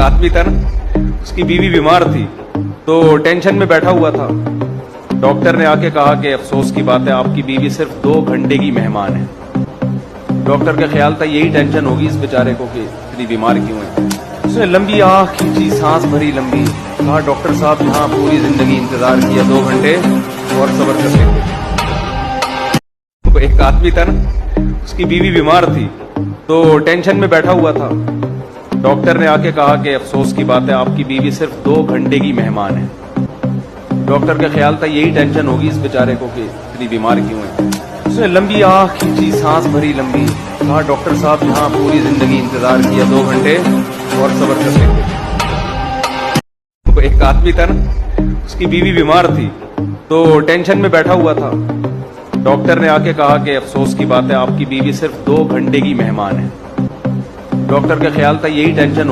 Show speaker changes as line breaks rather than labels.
आदमी था ना, उसकी बीवी बीमार थी तो टेंशन में बैठा हुआ था। डॉक्टर ने आके कहा कि अफसोस की बात है, आपकी बीवी सिर्फ 2 घंटे की मेहमान है। डॉक्टर का ख्याल था यही टेंशन होगी इस बेचारे को कि इतनी बीमार क्यों है। उसने लंबी आह खींची, सांस भरी लंबी, कहा डॉक्टर साहब यहाँ पूरी जिंदगी इंतजार किया, 2 घंटे और सब्र कर लेंगे। तो एक आदमी था ना, उसकी बीवी बीमार थी तो टेंशन में बैठा हुआ था। डॉक्टर ने आके कहा कि अफसोस की बात है, आपकी बीवी सिर्फ 2 घंटे की मेहमान है। डॉक्टर का ख्याल था यही टेंशन होगी इस बेचारे को कि इतनी बीमार क्यों है। उसने लंबी आह खींची, सांस भरी लंबी, कहा डॉक्टर साहब यहाँ पूरी जिंदगी इंतजार किया, 2 घंटे और सब्र कर लेंगे। तो एक आदमी था ना, उसकी बीवी बीमार थी तो टेंशन में बैठा हुआ था। डॉक्टर ने आके कहा कि अफसोस की बात है, आपकी बीवी सिर्फ 2 घंटे की मेहमान है। डॉक्टर का ख्याल था यही टेंशन होगी